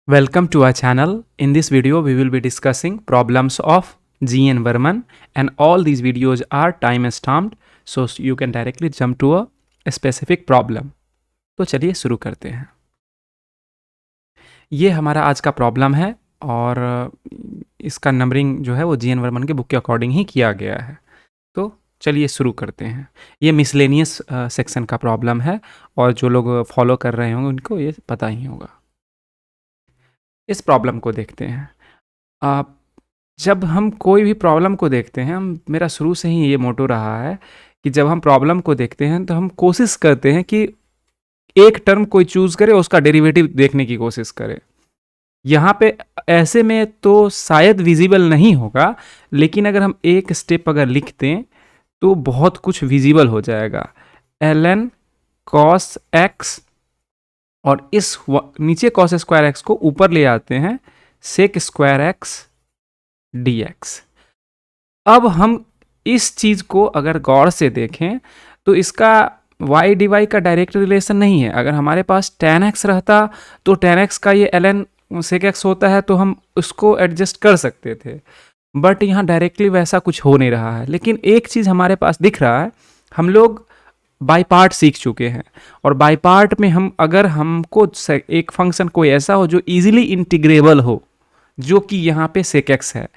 Welcome to our channel. In this video, we will be discussing problems of G.N. Varman, and all these videos are time stamped, so you can directly jump to a specific problem. तो चलिए शुरू करते हैं. ये हमारा आज का problem है और इसका नंबरिंग जो है वो G.N. वर्मन के बुक के अकॉर्डिंग ही किया गया है. तो चलिए शुरू करते हैं. ये मिसलेनियस सेक्शन का प्रॉब्लम है और जो लोग फॉलो कर रहे होंगे उनको ये पता ही होगा. इस प्रॉब्लम को देखते हैं. आप जब हम कोई भी प्रॉब्लम को देखते हैं, मेरा शुरू से ही ये मोटो रहा है कि जब हम प्रॉब्लम को देखते हैं तो हम कोशिश करते हैं कि एक टर्म कोई चूज करे, उसका डेरिवेटिव देखने की कोशिश करें. यहाँ पे ऐसे में तो शायद विजिबल नहीं होगा, लेकिन अगर हम एक स्टेप अगर लिख दें तो बहुत कुछ विजिबल हो जाएगा. ln cos x और इस नीचे cos स्क्वायर एक्स को ऊपर ले आते हैं sec स्क्वायर एक्स dx. अब हम इस चीज को अगर गौर से देखें तो इसका y dy का डायरेक्ट रिलेशन नहीं है. अगर हमारे पास tan x रहता तो tan x का ये ln sec x होता है तो हम उसको एडजस्ट कर सकते थे, बट यहाँ डायरेक्टली वैसा कुछ हो नहीं रहा है. लेकिन एक चीज़ हमारे पास दिख रहा है, हम लोग बाई पार्ट सीख चुके हैं और बाई पार्ट में हम अगर हमको एक फंक्शन कोई ऐसा हो जो इजीली इंटीग्रेबल हो, जो कि यहाँ पे sec x है,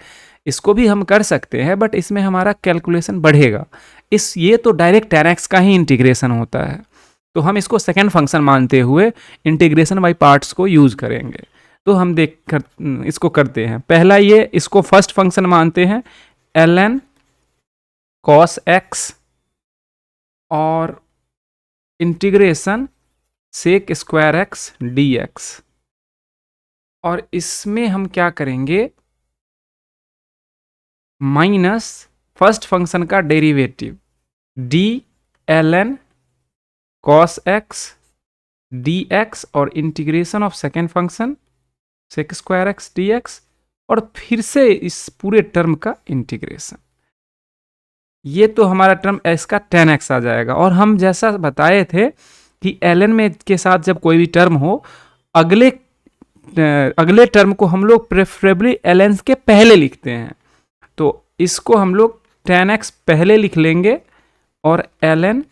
इसको भी हम कर सकते हैं, बट इसमें हमारा कैलकुलेशन बढ़ेगा. ये तो डायरेक्ट tan x का ही इंटीग्रेशन होता है, तो हम इसको सेकेंड फंक्शन मानते हुए इंटीग्रेशन बाई पार्ट्स को यूज करेंगे. तो हम देख कर इसको करते हैं. पहला ये इसको फर्स्ट फंक्शन मानते हैं ln cos x और integration sec square x dx. और इसमें हम क्या करेंगे, माइनस फर्स्ट फंक्शन का derivative d ln cos x dx और integration of second function sec square x dx और फिर से इस पूरे टर्म का इंटीग्रेशन. ये तो हमारा टर्म इसका tan x आ जाएगा. और हम जैसा बताए थे कि ln में के साथ जब कोई भी टर्म हो, अगले टर्म को हम लोग प्रेफरेबली ln के पहले लिखते हैं. तो इसको हम लोग tan x पहले लिख लेंगे और ln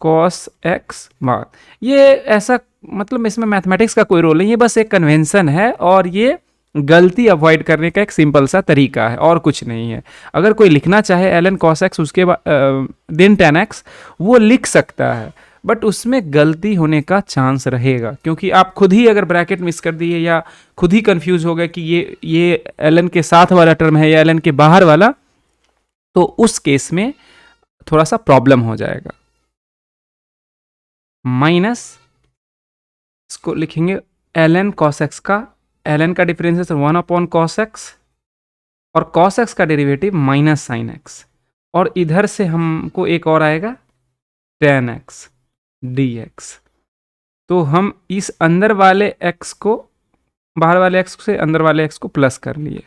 cos x बाद. ये ऐसा मतलब इसमें मैथमेटिक्स का कोई रोल नहीं है, बस एक कन्वेंशन है और ये गलती अवॉइड करने का एक सिंपल सा तरीका है और कुछ नहीं है. अगर कोई लिखना चाहे ln cos x उसके बाद दिन tan x, वो लिख सकता है, बट उसमें गलती होने का चांस रहेगा, क्योंकि आप खुद ही अगर ब्रैकेट मिस कर दिए या खुद ही कंफ्यूज हो गए कि ये ln के साथ वाला टर्म है या ln के बाहर वाला, तो उस केस में थोड़ा सा प्रॉब्लम हो जाएगा. माइनस इसको लिखेंगे ln cos x का ln का डिफरेंशिएशन 1 cos x और cos x का डेरिवेटिव माइनस साइन x, और इधर से हमको एक और आएगा tan x dx. तो हम इस अंदर वाले x को बाहर वाले x से अंदर वाले x को प्लस कर लिए.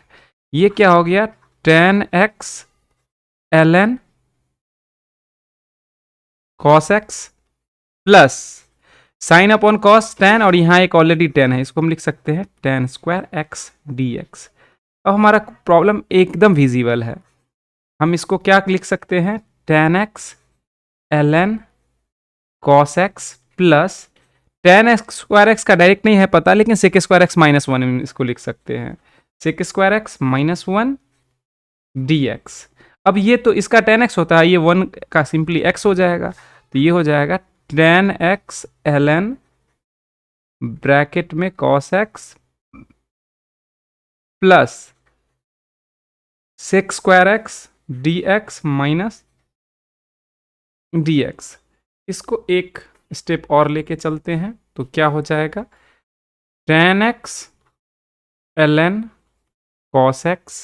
ये क्या हो गया, tan x ln cos x plus sine upon cos tan, और यहाँ एक ऑलरेडी tan है, इसको हम लिख सकते हैं tan स्क्वायर एक्स dx. अब हमारा प्रॉब्लम एकदम विजिबल है. हम इसको क्या लिख सकते हैं, tan x ln cos x plus tan square x का डायरेक्ट नहीं है पता, लेकिन sec स्क्वायर एक्स माइनस 1 इसको लिख सकते हैं, sec square x minus 1 dx. अब ये तो इसका tan x होता है, ये 1 का सिंपली x हो जाएगा, तो ये हो जाएगा tan x ln ब्रैकेट में cos x plus sec square x dx minus dx. इसको एक स्टेप और लेके चलते हैं तो क्या हो जाएगा, tan x ln cos x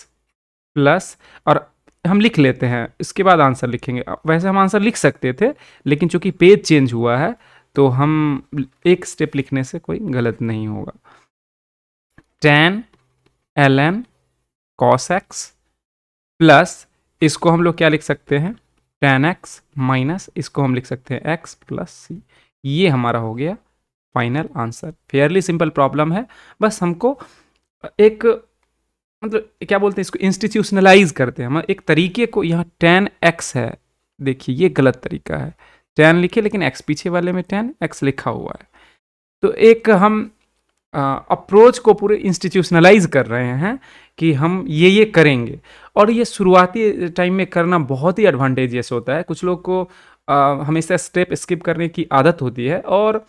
plus, और हम लिख लेते हैं, इसके बाद आंसर लिखेंगे. वैसे हम आंसर लिख सकते थे, लेकिन चूंकि पेज चेंज हुआ है तो हम एक स्टेप लिखने से कोई गलत नहीं होगा. tan ln cos x plus इसको हम लोग क्या लिख सकते हैं, tan x माइनस इसको हम लिख सकते हैं x प्लस c. ये हमारा हो गया final answer. Fairlie simple problem है, बस हमको एक मतलब क्या बोलते हैं इसको, इंस्टीट्यूशनलाइज करते हैं हम एक तरीके को। यहाँ tan x है, देखिए ये गलत तरीका है, tan लिखे लेकिन x पीछे वाले में tan x लिखा हुआ है। तो एक हम अप्रोच को पूरे इंस्टीट्यूशनलाइज कर रहे हैं कि हम ये करेंगे, और ये शुरुआती टाइम में करना बहुत ही एडवांटेजियस होता है। कुछ लोग को हमेशा स्टेप स्किप करने की आदत होती है, और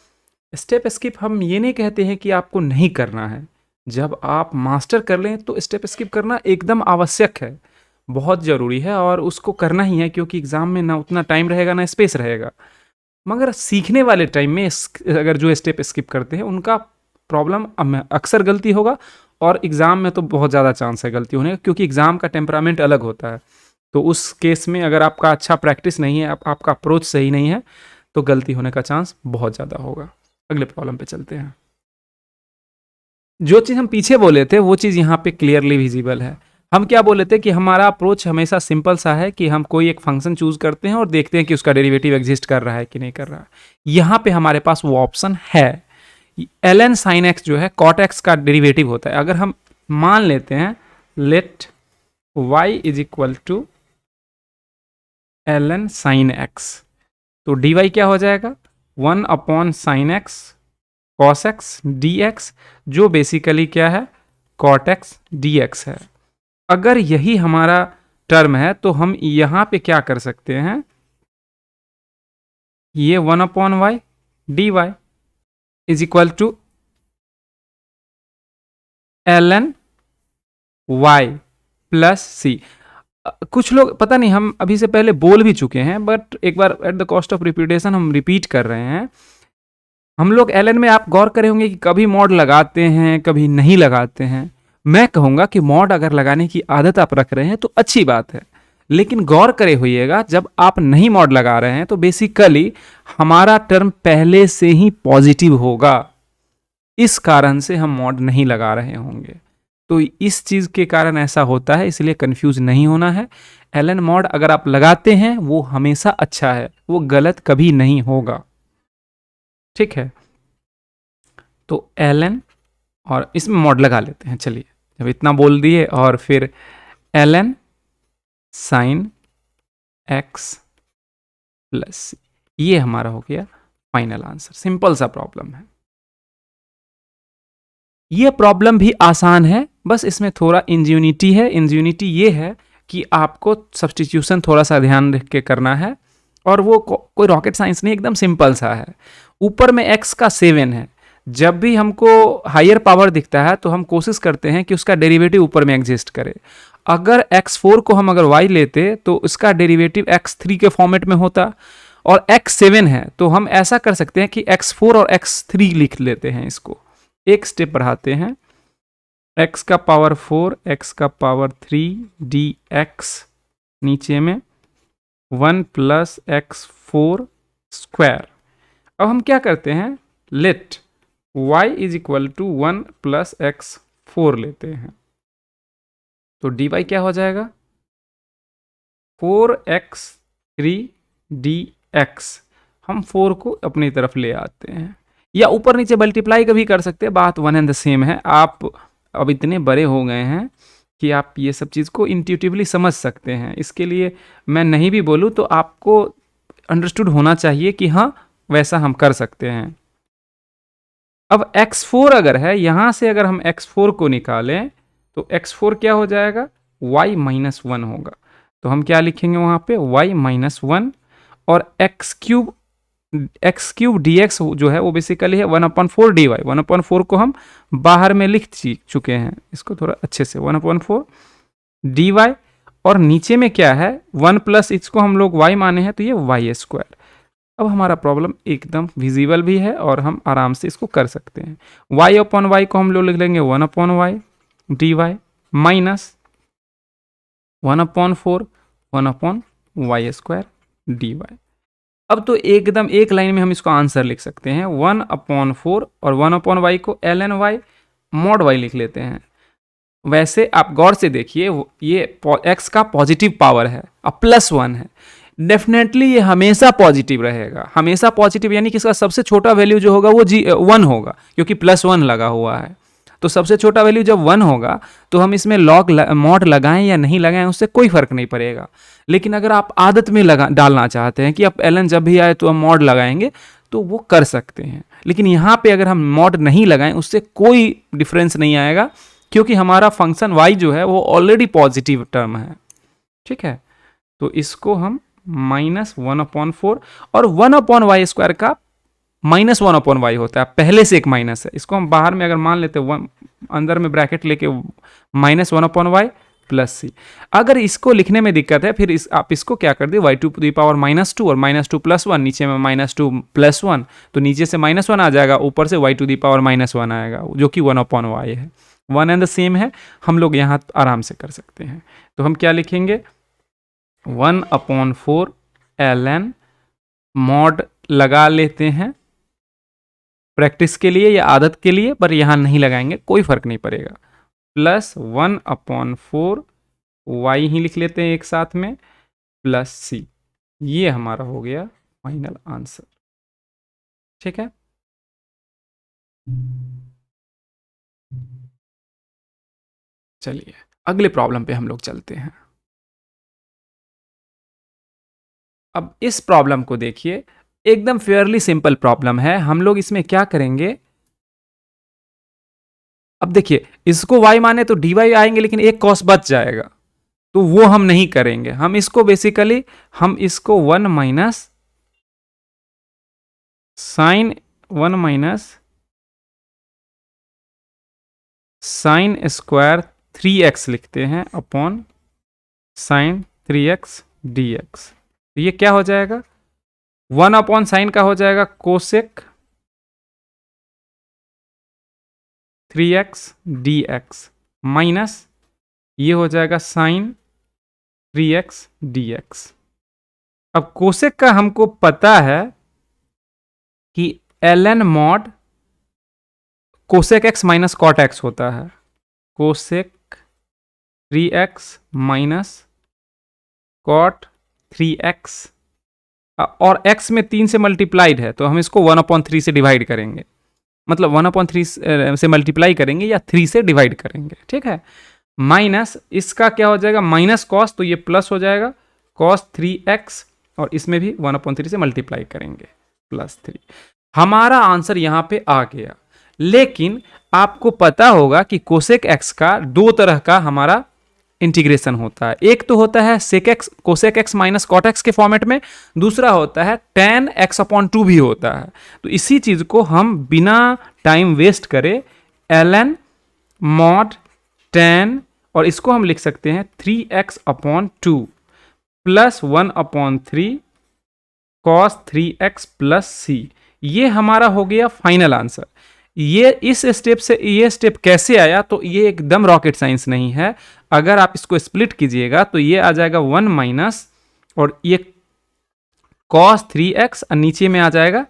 स्टेप स्किप हम ये नहीं कहते हैं कि आपको नहीं करना है। जब आप मास्टर कर लें तो स्टेप स्किप करना एकदम आवश्यक है, बहुत ज़रूरी है, और उसको करना ही है, क्योंकि एग्ज़ाम में ना उतना टाइम रहेगा ना स्पेस रहेगा। मगर सीखने वाले टाइम में अगर जो स्टेप स्किप करते हैं उनका प्रॉब्लम अक्सर गलती होगा, और एग्ज़ाम में तो बहुत ज़्यादा चांस है गलती होने का, क्योंकि एग्ज़ाम का टेम्परामेंट अलग होता है। तो उस केस में अगर आपका अच्छा प्रैक्टिस नहीं है, आपका अप्रोच सही नहीं है, तो गलती होने का चांस बहुत ज़्यादा होगा। अगले प्रॉब्लम पे चलते हैं। जो चीज़ हम पीछे बोले थे वो चीज़ यहाँ पे क्लियरली विजिबल है। हम क्या बोले थे कि हमारा अप्रोच हमेशा सिंपल सा है कि हम कोई एक फंक्शन चूज करते हैं और देखते हैं कि उसका डेरिवेटिव एग्जिस्ट कर रहा है कि नहीं कर रहा है। यहाँ पे हमारे पास वो ऑप्शन है। ln sin x जो है cot x का डेरिवेटिव होता है। अगर हम मान लेते हैं let y is equal to ln sin x, तो dy क्या हो जाएगा 1/sin x cos x dx, जो बेसिकली क्या है cot x dx है। अगर यही हमारा टर्म है तो हम यहां पे क्या कर सकते हैं, ये 1/y dy is equal to ln y plus C. कुछ लोग पता नहीं, हम अभी से पहले बोल भी चुके हैं, बट एक बार at the cost of repetition हम रिपीट कर रहे हैं। हम लोग ln में आप गौर करे होंगे कि कभी मॉड लगाते हैं कभी नहीं लगाते हैं। मैं कहूँगा कि मॉड अगर लगाने की आदत आप रख रहे हैं तो अच्छी बात है, लेकिन गौर करे होइएगा जब आप नहीं मॉड लगा रहे हैं तो बेसिकली हमारा टर्म पहले से ही पॉजिटिव होगा, इस कारण से हम मॉड नहीं लगा रहे होंगे। तो इस चीज़ के कारण ऐसा होता है, इसलिए कंफ्यूज नहीं होना है। ln मॉड अगर आप लगाते हैं वो हमेशा अच्छा है, वो गलत कभी नहीं होगा, ठीक है। तो ln और इसमें मॉड लगा लेते हैं। चलिए, जब इतना बोल दिए, और फिर ln sin x प्लस, ये हमारा हो गया फाइनल आंसर। सिंपल सा प्रॉब्लम है। ये प्रॉब्लम भी आसान है, बस इसमें थोड़ा इंजीनिटी है। इंजीनिटी ये है कि आपको सब्स्टिट्यूशन थोड़ा सा ध्यान रख के करना है, और वो कोई रॉकेट साइंस नहीं, एकदम सिंपल सा है। ऊपर में x का 7 है, जब भी हमको हायर पावर दिखता है तो हम कोशिश करते हैं कि उसका डेरिवेटिव ऊपर में एग्जिस्ट करे। अगर x4 को हम अगर y लेते तो उसका डेरिवेटिव x3 के फॉर्मेट में होता, और x7 है तो हम ऐसा कर सकते हैं कि x4 और x3 लिख लेते हैं। इसको एक स्टेप बढ़ाते हैं, x का पावर 4 x का पावर 3 dx, नीचे में 1 प्लस x4 स्क्वायर। अब हम क्या करते हैं, let y is equal to 1 plus x4 लेते हैं, तो dy क्या हो जाएगा 4x3 dx। हम 4 को अपनी तरफ ले आते हैं, या ऊपर नीचे मल्टीप्लाई कभी कर सकते हैं, बात वन एंड द सेम है। आप अब इतने बड़े हो गए हैं कि आप ये सब चीज़ को इंट्यूटिवली समझ सकते हैं। इसके लिए मैं नहीं भी बोलूँ तो आपको अंडरस्टूड होना चाहिए कि हाँ वैसा हम कर सकते हैं। अब x4 अगर है, यहाँ से अगर हम x4 को निकालें तो x4 क्या हो जाएगा y माइनस 1 होगा। तो हम क्या लिखेंगे वहाँ पे y माइनस 1, और x क्यूब dx जो है वो बेसिकली है 1/4 dy। 1/4 को हम बाहर में लिख चुके हैं, इसको थोड़ा अच्छे से 1/4 dy, और नीचे में क्या है 1 प्लस, इसको हम लोग y माने हैं तो ये y स्क्वायर। अब हमारा प्रॉब्लम एकदम विजिबल भी है और हम आराम से इसको कर सकते हैं। y/y को हम लोग लिख लेंगे 1/y dy minus 1/4 1/y square dy। अब तो एकदम एक लाइन में हम इसको आंसर लिख सकते हैं 1/4, और 1/y को ln y mod y लिख लेते हैं। वैसे आप गौर से देखिए, ये x का पॉजिटिव पावर है, अब +1 है, डेफिनेटली ये हमेशा पॉजिटिव रहेगा, हमेशा पॉजिटिव, यानी कि इसका सबसे छोटा वैल्यू जो होगा वो 1 होगा, क्योंकि +1 लगा हुआ है। तो सबसे छोटा वैल्यू जब 1 होगा तो हम इसमें मॉड लगाएं या नहीं लगाएं उससे कोई फर्क नहीं पड़ेगा। लेकिन अगर आप आदत में डालना चाहते हैं कि अब ln जब भी आए तो हम मॉड लगाएंगे, तो वो कर सकते हैं। लेकिन यहाँ पे अगर हम मॉड नहीं लगाएं उससे कोई डिफरेंस नहीं आएगा, क्योंकि हमारा फंक्शन y जो है वो ऑलरेडी पॉजिटिव टर्म है। ठीक है, तो इसको हम -1/4, और 1/y² का -1/y होता है, पहले से एक माइनस है, इसको हम बाहर में अगर मान लेते हैं अंदर में ब्रैकेट लेके -1/y + c। अगर इसको लिखने में दिक्कत है फिर आप इसको क्या कर दिए, y2 to the power -2 और -2 + 1, नीचे में -2 + 1, तो नीचे से -1 आ जाएगा, ऊपर से y to the power -1 आएगा, जो कि 1/y है। 1 एंड द सेम है, हम लोग यहाँ आराम से कर सकते हैं। तो हम क्या लिखेंगे, 1/4 ln, मॉड लगा लेते हैं प्रैक्टिस के लिए या आदत के लिए, पर यहाँ नहीं लगाएंगे, कोई फर्क नहीं पड़ेगा, +1/4 y ही लिख लेते हैं एक साथ में, +c। ये हमारा हो गया फाइनल आंसर। ठीक है, चलिए अगले प्रॉब्लम पे हम लोग चलते हैं। अब इस प्रॉब्लम को देखिए, एकदम फेयरली सिंपल प्रॉब्लम है। हम लोग इसमें क्या करेंगे, अब देखिए इसको y माने तो dy आएंगे, लेकिन एक कॉस बच जाएगा, तो वो हम नहीं करेंगे। हम इसको basically 1 minus sine 1 minus sine square 3x लिखते हैं अपॉन साइन 3x dx। ये क्या हो जाएगा, 1/sin का हो जाएगा कोसेक 3x dx, माइनस ये हो जाएगा साइन 3x dx। अब कोसेक का हमको पता है कि ln mod cosec x minus cot x होता है, cosec 3x minus cot 3x, और x में 3 से मल्टीप्लाइड है, तो हम इसको 1/3 से डिवाइड करेंगे, मतलब 1/3 से मल्टीप्लाई करेंगे या 3 से डिवाइड करेंगे। ठीक है, माइनस इसका क्या हो जाएगा, माइनस कॉस, तो ये प्लस हो जाएगा cos 3x, और इसमें भी 1/3 से मल्टीप्लाई करेंगे, +3। हमारा आंसर यहाँ पे आ गया। लेकिन आपको पता होगा कि कोसेक x का दो तरह का हमारा इंटीग्रेशन होता है, एक तो होता है sec X cosec x minus cot x के फॉर्मेट में, दूसरा होता है tan x/2 भी होता है। तो इसी चीज को हम बिना टाइम वेस्ट करे ln मॉड tan, और इसको हम लिख सकते हैं 3x/2 plus 1/3 cos 3x plus c। ये हमारा हो गया फाइनल आंसर। ये इस स्टेप से ये स्टेप कैसे आया, तो ये एकदम रॉकेट साइंस नहीं है। अगर आप इसको स्प्लिट कीजिएगा तो ये आ जाएगा 1 माइनस, और ये cos 3x और नीचे में आ जाएगा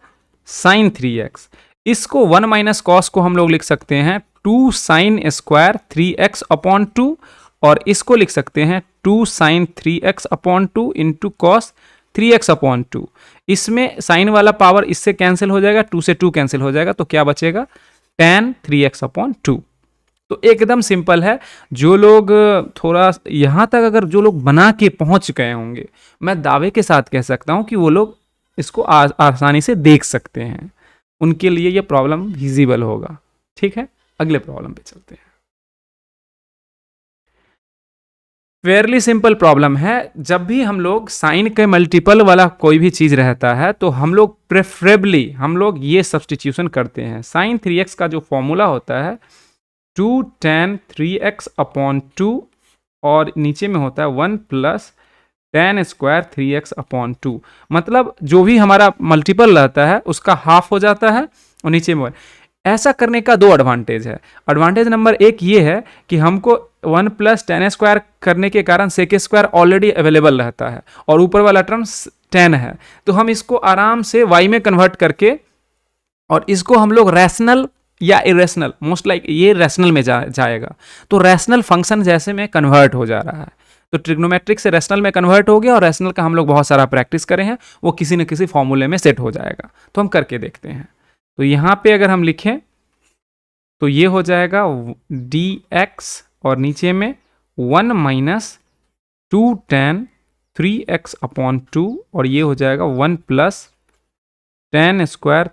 sin 3x। इसको 1 माइनस कॉस को हम लोग लिख सकते हैं 2 साइन स्क्वायर 3x/2, और इसको लिख सकते हैं 2 sign 3x/2 into cos 3x/2। इसमें साइन वाला पावर इससे कैंसिल हो जाएगा, 2 से 2 कैंसिल हो जाएगा, तो क्या बचेगा tan 3x/2। तो एकदम सिंपल है। जो लोग थोड़ा यहाँ तक अगर जो लोग बना के पहुंच गए होंगे, मैं दावे के साथ कह सकता हूं कि वो लोग इसको आसानी से देख सकते हैं, उनके लिए ये प्रॉब्लम विजिबल होगा। ठीक है, अगले प्रॉब्लम पे चलते हैं। फेयरली सिंपल प्रॉब्लम है। जब भी हम लोग साइन के मल्टीपल वाला कोई भी चीज रहता है तो हम लोग प्रेफरेबली हम लोग ये सब्सटीट्यूशन करते हैं। साइन 3x का जो फॉर्मूला होता है 2 tan 3x/2, और नीचे में होता है 1 प्लस tan स्क्वायर 3x/2। मतलब जो भी हमारा मल्टीपल रहता है उसका हाफ हो जाता है, और नीचे में ऐसा करने का दो एडवांटेज है। एडवांटेज नंबर एक ये है कि हमको 1 प्लस tan स्क्वायर करने के कारण sec स्क्वायर ऑलरेडी अवेलेबल रहता है, और ऊपर वाला टर्म tan है, तो हम इसको आराम से y में कन्वर्ट करके, और इसको हम लोग रैशनल या इरेशनल, मोस्ट लाइक ये रैशनल में जाएगा, तो रैशनल फंक्शन जैसे में कन्वर्ट हो जा रहा है। तो ट्रिग्नोमेट्रिक से रैशनल में कन्वर्ट हो गया, और रैशनल का हम लोग बहुत सारा प्रैक्टिस करे हैं, वो किसी न किसी फॉर्मूले में सेट हो जाएगा। तो हम करके देखते हैं। तो यहाँ पे अगर हम लिखें तो ये हो जाएगा dx, और नीचे में 1 माइनस 2tan 3x/2, और ये हो जाएगा 1 प्लस tan²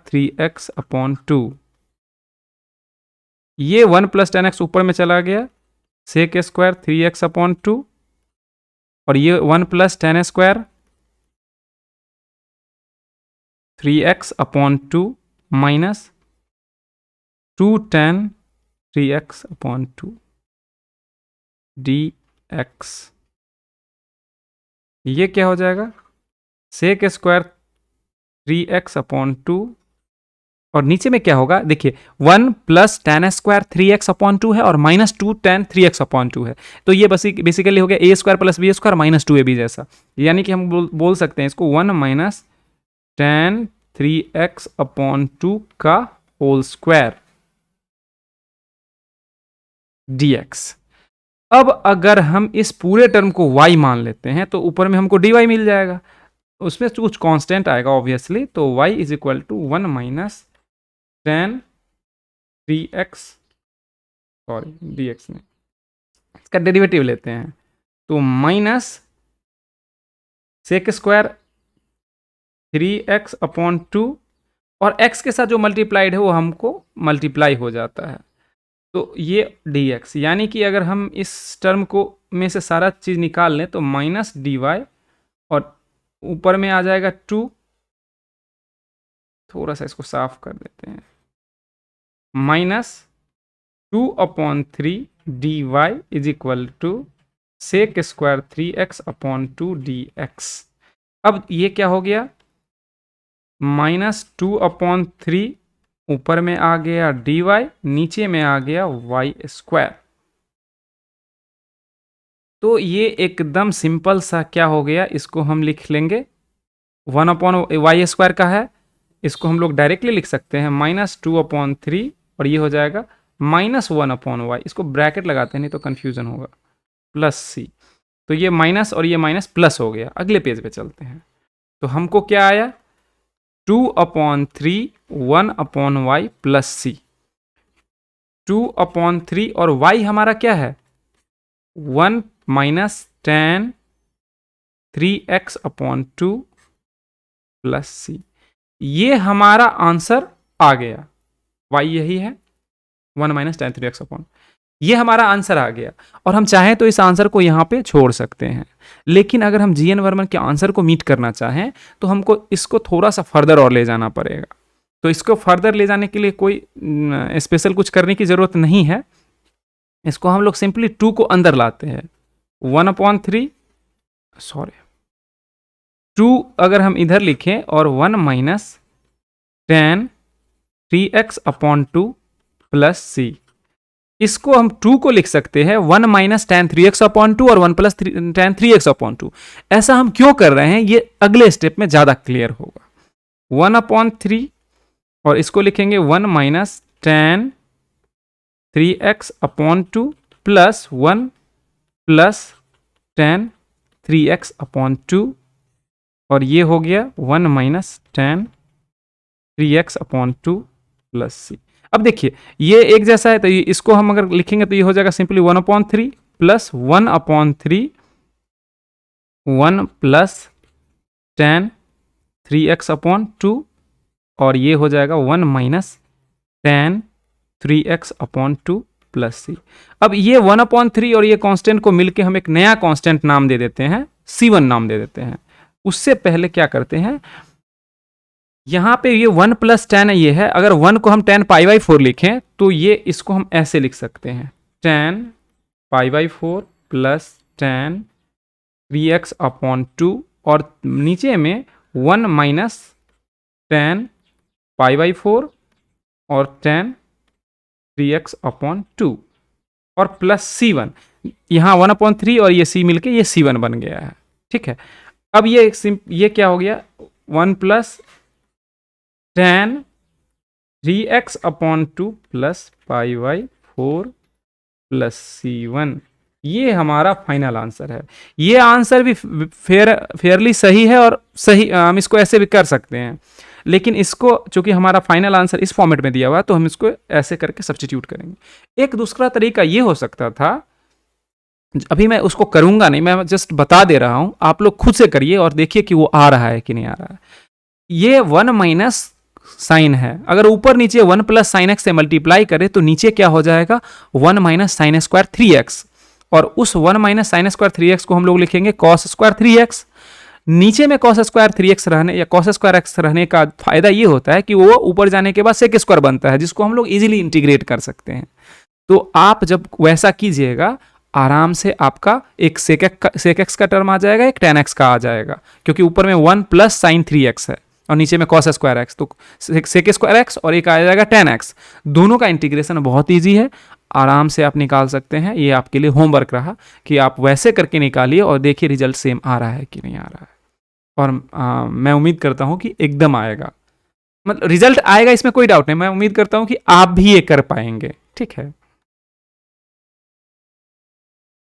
3x/2। ये 1 प्लस tan x ऊपर में चला गया, sec² 3x/2, और ये 1 plus tan² 3x/2 minus 2tan 3x/2 dx। ये क्या हो जाएगा, sec² 3x/2, और नीचे में क्या होगा, देखिए 1 प्लस tan² 3x/2 है, और माइनस 2tan 3x/2 है। तो ये बेसिकली हो गया a² plus b² minus 2ab जैसा। यानी कि हम बोल सकते हैं इसको 1 माइनस tan 3x/2 का होल स्क्वायर dx। अब अगर हम इस पूरे टर्म को y मान लेते हैं तो ऊपर में हमको dy मिल जाएगा, उसमें कुछ कांस्टेंट आएगा ऑब्वियसली। तो y is equal to 1 minus tan 3x, sorry dx में इसका डेरिवेटिव लेते हैं, तो माइनस sec² 3x/2, और x के साथ जो मल्टीप्लाइड है वो हमको मल्टीप्लाई हो जाता है, तो ये dx। यानी कि अगर हम इस टर्म को में से सारा चीज़ निकाल लें तो माइनस dy, और ऊपर में आ जाएगा 2, थोड़ा सा इसको साफ कर देते हैं, minus 2/3 dy is equal to sec² 3x/2 dx। अब ये क्या हो गया, माइनस 2/3 ऊपर में आ गया dy, नीचे में आ गया y²। तो ये एकदम सिंपल सा क्या हो गया, इसको हम लिख लेंगे 1/y² का है, इसको हम लोग डायरेक्टली लिख सकते हैं माइनस 2/3, और ये हो जाएगा माइनस 1/y। इसको ब्रैकेट लगाते हैं नहीं तो कन्फ्यूजन होगा, प्लस c। तो ये माइनस और ये माइनस प्लस हो गया। अगले पेज पे चलते हैं, तो हमको क्या आया 2/3 1/y प्लस c। 2/3 और y हमारा क्या है 1 minus tan 3x/2 plus c। ये हमारा आंसर आ गया, y यही है 1 माइनस tan 3x/2, ये हमारा आंसर आ गया। और हम चाहें तो इस आंसर को यहाँ पे छोड़ सकते हैं, लेकिन अगर हम जीएन वर्मन के आंसर को मीट करना चाहें तो हमको इसको थोड़ा सा फर्दर और ले जाना पड़ेगा। तो इसको फर्दर ले जाने के लिए कोई स्पेशल कुछ करने की ज़रूरत नहीं है, इसको हम लोग सिंपली 2 को अंदर लाते हैं, 1/3 सॉरी 2 अगर हम इधर लिखें और 1 minus tan 3x/2 plus c। इसको हम 2 को लिख सकते हैं 1 माइनस tan 3x/2 और 1 प्लस tan 3x/2। ऐसा हम क्यों कर रहे हैं ये अगले स्टेप में ज़्यादा क्लियर होगा। 1/3 और इसको लिखेंगे 1 minus tan 3x/2 plus 1 plus tan 3x/2, और ये हो गया 1 minus tan 3x/2 plus c। अब देखिए ये एक जैसा है, तो इसको हम अगर लिखेंगे तो ये हो जाएगा simply 1/3 plus 1/3 1 plus tan 3x/2, और ये हो जाएगा 1 minus tan 3x/2 plus c। अब ये 1/3 और ये कांस्टेंट को मिलके हम एक नया कांस्टेंट नाम दे देते हैं, c1 नाम दे देते हैं। उससे पहले क्या करते हैं, यहाँ पे ये 1 प्लस tan ये है, अगर 1 को हम tan π/4 लिखें तो ये इसको हम ऐसे लिख सकते हैं tan π/4 प्लस tan 3x/2, और नीचे में 1 माइनस tan π/4 और tan 3x/2 और प्लस c1। यहाँ 1/3 और ये c मिलके ये c1 बन गया है। ठीक है, अब ये क्या हो गया 1 plus tan 3x/2 plus π/4 plus c1, ये हमारा फाइनल आंसर है। ये आंसर भी फेयरली सही है, और सही हम इसको ऐसे भी कर सकते हैं, लेकिन इसको चूंकि हमारा फाइनल आंसर इस फॉर्मेट में दिया हुआ है तो हम इसको ऐसे करके सब्स्टिट्यूट करेंगे। एक दूसरा तरीका ये हो सकता था, अभी मैं उसको करूंगा नहीं, मैं जस्ट बता दे रहा हूं, आप लोग खुद से करिए और देखिए कि वो आ रहा है कि नहीं आ रहा है। ये 1 माइनस साइन है, अगर ऊपर नीचे 1 प्लस साइन एक्स से मल्टीप्लाई करें तो नीचे क्या हो जाएगा, 1 माइनस साइन स्क्वायर 3x, और उस 1 माइनस साइन स्क्वायर 3x को हम लोग लिखेंगे कॉस स्क्वायर 3x। नीचे में कॉस स्क्वायर 3x रहने या कॉस स्क्वायर x रहने का फायदा ये होता है कि वो ऊपर जाने के बाद सेक स्क्वायर बनता है, जिसको हम लोग इजीली इंटीग्रेट कर सकते हैं। तो आप जब वैसा कीजिएगा, आराम से आपका एक सेक एक्स का टर्म आ जाएगा, एक tan x का आ जाएगा, क्योंकि ऊपर में 1 प्लस साइन 3x है और नीचे में कॉस स्क्वायर एक्स, तो सेक स्क्वायर एक्स और एक आ जाएगा tan x। दोनों का इंटीग्रेशन बहुत ईजी है, आराम से आप निकाल सकते हैं। ये आपके लिए होमवर्क रहा कि आप वैसे करके निकालिए और देखिए रिजल्ट सेम आ रहा है कि नहीं आ रहा है। और मैं उम्मीद करता हूं कि एकदम आएगा, मतलब रिजल्ट आएगा, इसमें कोई डाउट नहीं। मैं उम्मीद करता हूं कि आप भी ये कर पाएंगे। ठीक है,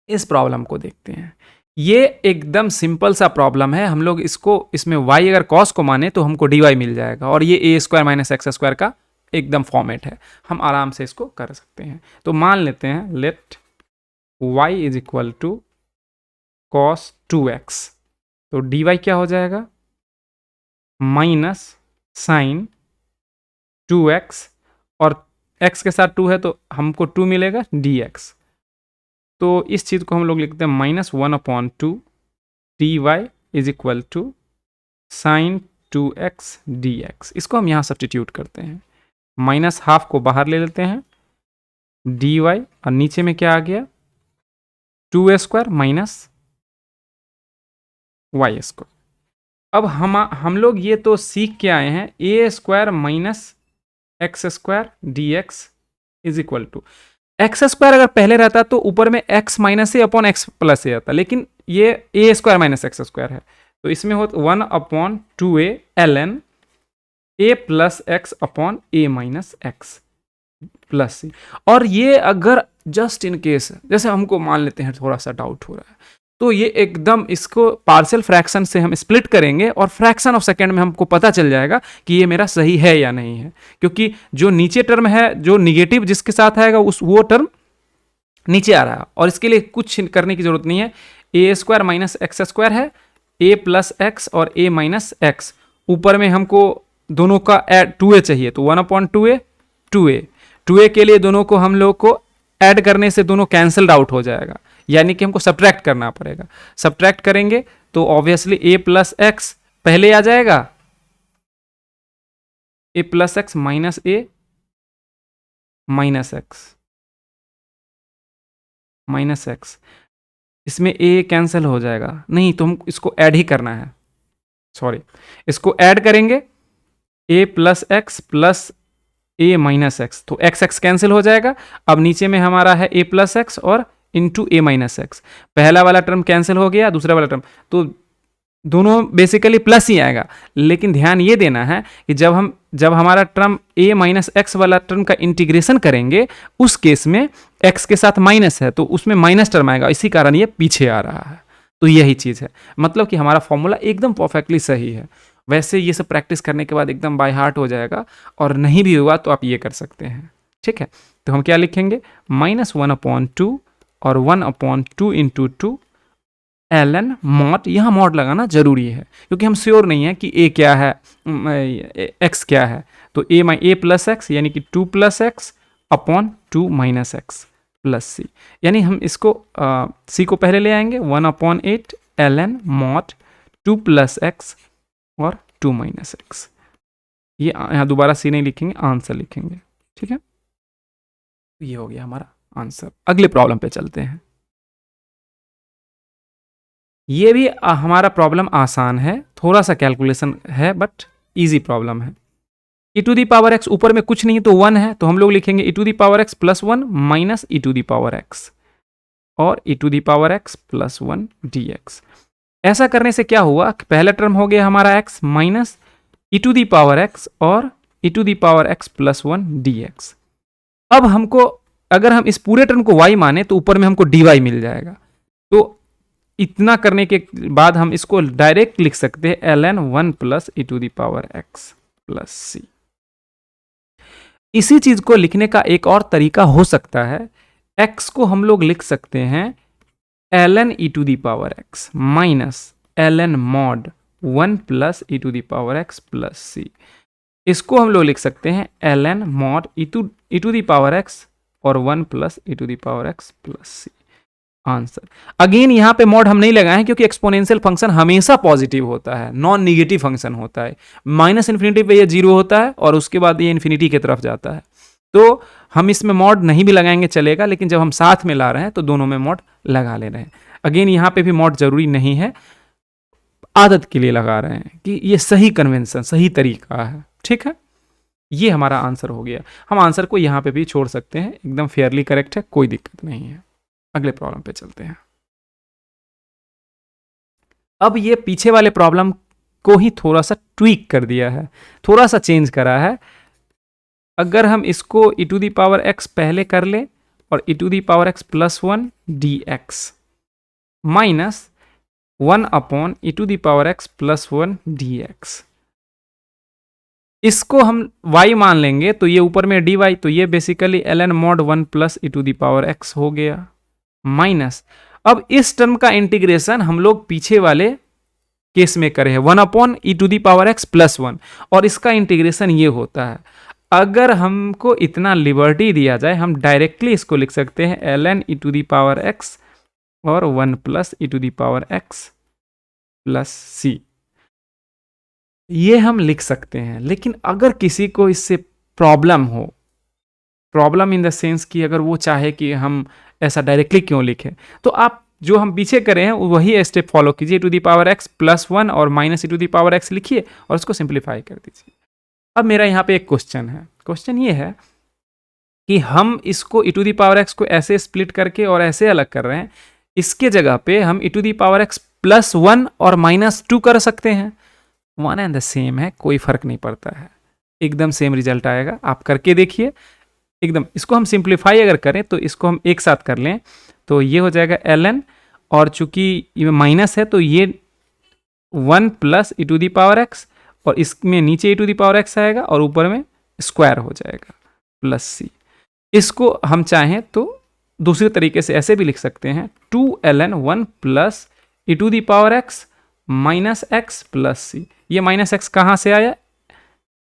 इस प्रॉब्लम को देखते हैं। ये एकदम सिंपल सा प्रॉब्लम है। हम लोग इसको, इसमें y अगर cos को माने तो हमको dy मिल जाएगा, और ये a square minus x square का एकदम फॉर्मेट है, हम आराम से इसको कर सकते हैं। तो मान लेते हैं let y is equal to cos 2x, तो dy क्या हो जाएगा, माइनस साइन 2x, और x के साथ 2 है तो हमको 2 मिलेगा dx। तो इस चीज़ को हम लोग लिखते हैं -1/2 dy is equal to sine 2x dx। इसको हम यहाँ सब्स्टिट्यूट करते हैं, माइनस हाफ को बाहर ले लेते हैं, dy, और नीचे में क्या आ गया, 2a square minus Y square. अब हम लोग ये तो सीख के आए हैं, a square minus x square d x is equal to, x square अगर पहले रहता तो ऊपर में x minus a upon x plus a आता, लेकिन ये a square minus x square है, तो इसमें होता 1/2a ln a plus x upon a minus x plus C. और ये अगर जस्ट इन केस, जैसे हमको मान लेते हैं थोड़ा सा डाउट हो रहा है, तो ये एकदम इसको पार्शियल फ्रैक्शन से हम स्प्लिट करेंगे और फ्रैक्शन ऑफ सेकंड में हमको पता चल जाएगा कि ये मेरा सही है या नहीं है, क्योंकि जो नीचे टर्म है, जो निगेटिव जिसके साथ आएगा उस वो टर्म नीचे आ रहा है, और इसके लिए कुछ करने की जरूरत नहीं है। ए स्क्वायर माइनस एक्स स्क्वायर है, ए प्लस एक्स और ए माइनस एक्स, ऊपर में हमको दोनों का 2a चाहिए, तो 1/2a 2a, 2a के लिए दोनों को हम लोग को ऐड करने से दोनों कैंसल्ड आउट हो जाएगा, यानी कि हमको सब्ट्रैक्ट करना पड़ेगा। सब्ट्रैक्ट करेंगे तो ऑब्वियसली a प्लस एक्स पहले आ जाएगा, a plus x minus a minus x, इसमें a कैंसिल हो जाएगा, नहीं तो हम इसको ऐड ही करना है, सॉरी, इसको ऐड करेंगे, a plus x plus a minus x, तो x x कैंसिल हो जाएगा। अब नीचे में हमारा है a प्लस एक्स और इंटू a माइनस एक्स, पहला वाला टर्म कैंसिल हो गया, दूसरा वाला टर्म, तो दोनों बेसिकली प्लस ही आएगा। लेकिन ध्यान ये देना है कि जब हमारा टर्म a माइनस एक्स वाला टर्म का इंटीग्रेशन करेंगे, उस केस में x के साथ माइनस है तो उसमें माइनस टर्म आएगा, इसी कारण ये पीछे आ रहा है। तो यही चीज़ है, मतलब कि हमारा फॉर्मूला एकदम परफेक्टली सही है। वैसे ये सब प्रैक्टिस करने के बाद एकदम बाय हार्ट हो जाएगा, और नहीं भी हुआ तो आप ये कर सकते हैं। ठीक है, तो हम क्या लिखेंगे, -1/2 और 1/2 इंटू 2 ln मॉड, यहाँ मॉड लगाना जरूरी है क्योंकि हम श्योर नहीं है कि a क्या है, x क्या है, तो a प्लस एक्स यानी कि 2 plus x upon 2 minus x plus C, यानी हम इसको c को पहले ले आएंगे, 1/8 ln मॉड 2 प्लस एक्स और 2 माइनस एक्स, ये यहाँ दोबारा सी नहीं लिखेंगे, आंसर लिखेंगे। ठीक है, ये हो गया हमारा आंसर। अगले प्रॉब्लम पे चलते हैं। ये भी हमारा प्रॉब्लम आसान है, थोड़ा सा कैलकुलेशन है बट इजी प्रॉब्लम है। e to the power x ऊपर में कुछ नहीं तो 1 है, तो हम लोग लिखेंगे e to the power x plus 1 minus e to the power x और e to the power x plus 1 dx। ऐसा करने से क्या हुआ, पहला टर्म हो गया हमारा x minus e to the power x और e to the power x plus 1 dx। अब हमको अगर हम इस पूरे टर्म को y माने तो ऊपर में हमको dy मिल जाएगा। तो इतना करने के बाद हम इसको डायरेक्ट लिख सकते हैं ln 1 plus E to the power x plus C. इसी चीज को लिखने का एक और तरीका हो सकता है, x को हम लोग लिख सकते हैं ln E to the power x minus ln mod 1 plus E to the power x plus C. इसको हम लोग लिख सकते हैं ln mod e to the power x और 1 plus E to the power x plus C. Answer again यहां पे mod हम नहीं लगाए हैं क्योंकि एक्सपोनेंशियल फंक्शन हमेशा पॉजिटिव होता है, नॉन निगेटिव फंक्शन होता है। माइनस इन्फिनिटी पे ये जीरो होता है और उसके बाद ये इन्फिनिटी की तरफ जाता है। तो हम इसमें मॉड नहीं भी लगाएंगे चलेगा, लेकिन जब हम साथ में ला रहे हैं तो दोनों में मॉड लगा ले रहे हैं। अगेन यहाँ पे भी मॉड जरूरी नहीं है, आदत के लिए लगा रहे हैं कि ये सही कन्वेंशन, सही तरीका है। ठीक है, ये हमारा आंसर हो गया। हम आंसर को यहाँ पे भी छोड़ सकते हैं, एकदम फेयरली करेक्ट है, कोई दिक्कत नहीं है। अगले प्रॉब्लम पे चलते हैं। अब ये पीछे वाले प्रॉब्लम को ही थोड़ा सा ट्वीक कर दिया है, थोड़ा सा चेंज करा है। अगर हम इसको e to the power x पहले कर ले और e to the power x plus 1 dx minus 1 upon e to the power x plus 1 dx, इसको हम y मान लेंगे तो ये ऊपर में dy, तो ये basically ln mod 1 plus E to the power x हो गया माइनस। अब इस टर्म का इंटीग्रेशन हम लोग पीछे वाले केस में करे हैं 1 upon E to the power x plus 1, और इसका इंटीग्रेशन ये होता है। अगर हमको इतना लिबर्टी दिया जाए हम डायरेक्टली इसको लिख सकते हैं ln E to the power x और 1 plus E to the power x plus C, ये हम लिख सकते हैं। लेकिन अगर किसी को इससे प्रॉब्लम हो, प्रॉब्लम इन द सेंस कि अगर वो चाहे कि हम ऐसा डायरेक्टली क्यों लिखें, तो आप जो हम पीछे करें हैं वही स्टेप फॉलो कीजिए, to the power x plus 1 और minus E to the power x लिखिए और उसको सिंप्लीफाई कर दीजिए। अब मेरा यहाँ पे एक क्वेश्चन है, क्वेश्चन ये है कि हम इसको ई टू दी पावर x को ऐसे स्प्लिट करके और ऐसे अलग कर रहे हैं, इसके जगह पे हम e to the power x plus 1 और माइनस 2 कर सकते हैं। वन एंड द सेम है, कोई फर्क नहीं पड़ता है, एकदम सेम रिजल्ट आएगा। आप करके देखिए एकदम। इसको हम सिंप्लीफाई अगर करें तो इसको हम एक साथ कर लें तो ये हो जाएगा ln, और चूंकि ये माइनस है तो ये 1 plus E to the power x, और इसमें नीचे E to the power x आएगा और ऊपर में स्क्वायर हो जाएगा प्लस सी। इसको हम चाहें तो दूसरे तरीके से ऐसे भी लिख सकते हैं 2ln 1 plus E to the power x minus x plus C. ये माइनस x कहाँ से आया,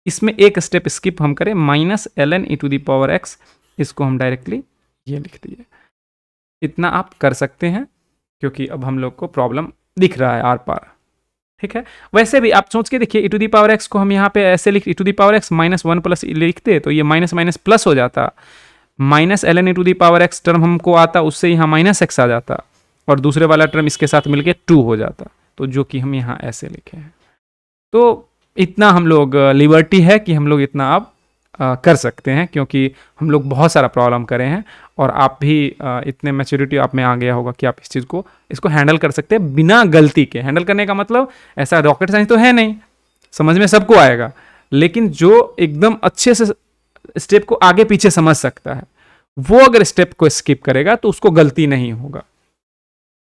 इसमें एक स्टेप स्किप हम करें, minus ln E to the power x, इसको हम डायरेक्टली ये लिख दिए। इतना आप कर सकते हैं क्योंकि अब हम लोग को प्रॉब्लम दिख रहा है आर पार। ठीक है, वैसे भी आप सोच के देखिए e to the power x को हम यहाँ पे ऐसे लिख, e to the power x minus 1 plus लिखते तो ये माइनस माइनस प्लस हो जाता, minus ln E to the power x term हमको आता, उससे यहाँ माइनस x आ जाता और दूसरे वाला टर्म इसके साथ मिलके 2 हो जाता, तो जो कि हम यहाँ ऐसे लिखे हैं। तो इतना हम लोग लिबर्टी है कि हम लोग इतना अब कर सकते हैं क्योंकि हम लोग बहुत सारा प्रॉब्लम करे हैं और आप भी इतने मैच्योरिटी आप में आ गया होगा कि आप इस चीज़ को इसको हैंडल कर सकते हैं बिना गलती के। हैंडल करने का मतलब ऐसा रॉकेट साइंस तो है नहीं, समझ में सबको आएगा, लेकिन जो एकदम अच्छे से स्टेप को आगे पीछे समझ सकता है वो अगर स्टेप को स्किप करेगा तो उसको गलती नहीं होगा।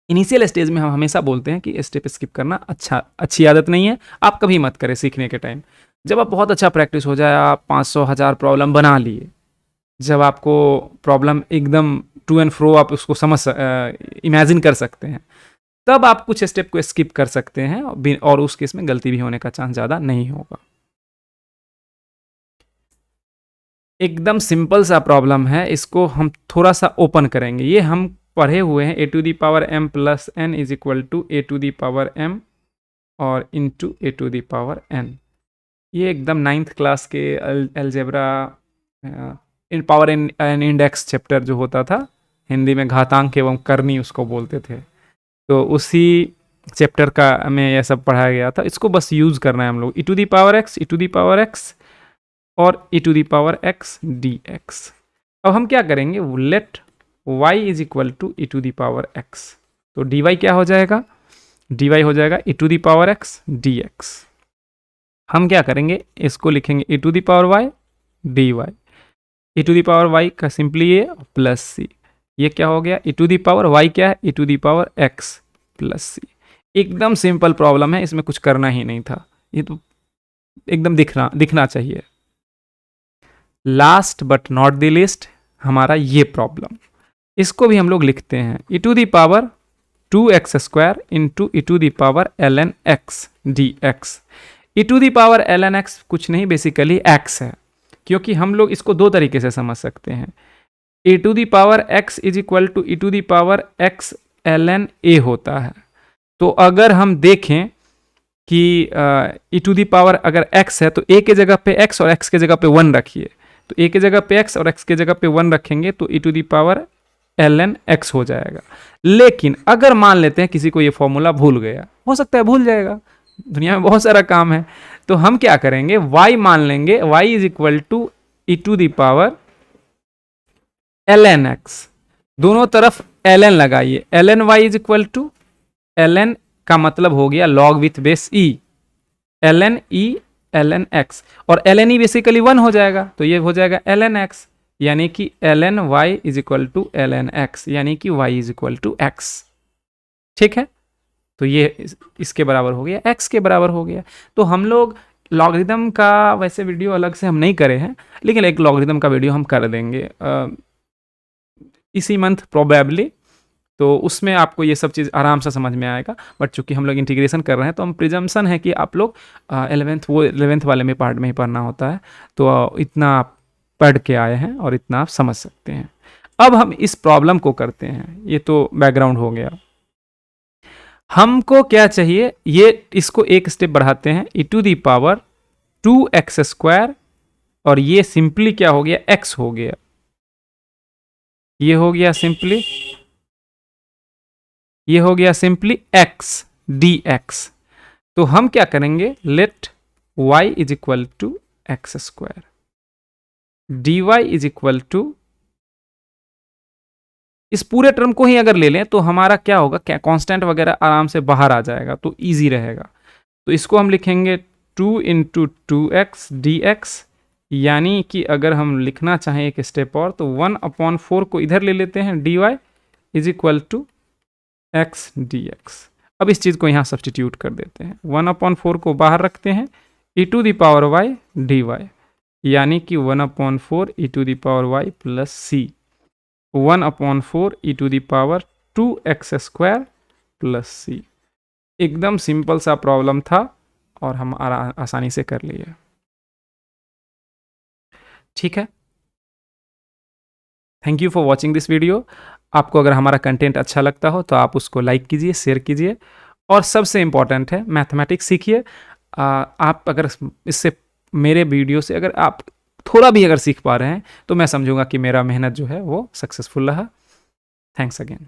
इनिशियल स्टेज में हम हमेशा बोलते हैं कि स्टेप स्किप करना अच्छी आदत नहीं है, आप कभी मत करें सीखने के टाइम। जब आप बहुत अच्छा प्रैक्टिस हो जाए, आप 500,000 प्रॉब्लम बना लिए, जब आपको प्रॉब्लम एकदम टू एंड फ्रो आप उसको इमेजिन कर सकते हैं, तब आप कुछ स्टेप को स्किप कर सकते हैं और उस केस में गलती भी होने का चांस ज़्यादा नहीं होगा। एकदम सिंपल सा प्रॉब्लम है, इसको हम थोड़ा सा ओपन करेंगे। ये हम पढ़े हुए हैं, a to the power m plus n is equal to a to the power m और into a to the power n। ये एकदम 9th क्लास के अलजेब्रा इन पावर एंड इंडेक्स चैप्टर जो होता था, हिंदी में घातांक एवं करनी उसको बोलते थे, तो उसी चैप्टर का हमें यह सब पढ़ाया गया था। इसको बस यूज़ करना है हम लोग, e to the power x, e to the power x और e to the power x dx। अब हम क्या करेंगे, let y is equal to E to the power x, तो dy क्या हो जाएगा, dy हो जाएगा e to the power x dx। हम क्या करेंगे, इसको लिखेंगे e to the power y dy। e to the power y का सिंपली ए प्लस सी, ये क्या हो गया, e to the power y क्या है, e to the power x plus C. एकदम सिंपल प्रॉब्लम है, इसमें कुछ करना ही नहीं था, ये तो एकदम दिखना चाहिए। Last but not the list हमारा ये प्रॉब्लम, इसको भी हम लोग लिखते हैं e to the power 2x square into E to the power ln x dx। e to the power ln x कुछ नहीं, बेसिकली x है, क्योंकि हम लोग इसको दो तरीके से समझ सकते हैं। e to the power x is equal to E to the power x ln a होता है। तो अगर हम देखें कि e टू दी पावर अगर x है तो a के जगह पे x और x के जगह पे 1 रखिए, तो a के जगह पे x और x के जगह पे 1 रखेंगे तो e to the power ln x हो जाएगा। लेकिन अगर मान लेते हैं किसी को ये फॉर्मूला भूल गया, हो सकता है भूल जाएगा, दुनिया में बहुत सारा काम है, तो हम क्या करेंगे, y मान लेंगे, y is equal to E to the power ln x, दोनों तरफ ln लगाइए, ln y is equal to ln का मतलब हो गया log with base e, ln e ln x, और ln e बेसिकली 1 हो जाएगा, तो ये हो जाएगा ln x, यानी कि ln y is equal to ln x, यानी कि y is equal to x। ठीक है, तो ये इसके बराबर हो गया, x के बराबर हो गया। तो हम लोग लॉगरिदम का वैसे वीडियो अलग से हम नहीं करे हैं, लेकिन एक लॉगरिदम का वीडियो हम कर देंगे इसी मंथ प्रोबेबली, तो उसमें आपको ये सब चीज़ आराम से समझ में आएगा। बट चूंकि हम लोग इंटीग्रेशन कर रहे हैं तो हम प्रिजम्पशन है कि आप लोग 11th वाले में पार्ट में ही पढ़ना होता है, तो इतना आप पढ़ के आए हैं और इतना आप समझ सकते हैं। अब हम इस प्रॉब्लम को करते हैं, ये तो बैकग्राउंड हो गया। हमको क्या चाहिए, ये इसको एक स्टेप बढ़ाते हैं, e to the power 2x square, और ये सिंपली क्या हो गया, x हो गया, ये हो गया सिंपली, ये हो गया सिंपली x dx। तो हम क्या करेंगे, let y is equal to x square, dy is equal to, इस पूरे टर्म को ही अगर ले लें तो हमारा क्या होगा, क्या कांस्टेंट वगैरह आराम से बाहर आ जाएगा, तो इजी रहेगा। तो इसको हम लिखेंगे 2 इंटू 2x dx, यानी कि अगर हम लिखना चाहें एक स्टेप और, तो 1/4 को इधर ले लेते हैं, dy is equal to x dx। अब इस चीज़ को यहाँ सब्सटीट्यूट कर देते हैं, 1/4 को बाहर रखते हैं, e to the power y dy, यानी कि 1/4 e to the power y plus c, 1/4 e to the power 2x square plus c। एकदम सिंपल सा प्रॉब्लम था और हम आसानी से कर लिए। ठीक है, thank you for watching this video. आपको अगर हमारा कंटेंट अच्छा लगता हो तो आप उसको लाइक कीजिए, शेयर कीजिए, और सबसे इम्पॉर्टेंट है मैथमेटिक्स सीखिए। आप अगर इससे, मेरे वीडियो से अगर आप थोड़ा भी अगर सीख पा रहे हैं तो मैं समझूंगा कि मेरा मेहनत जो है वो सक्सेसफुल रहा। Thanks again.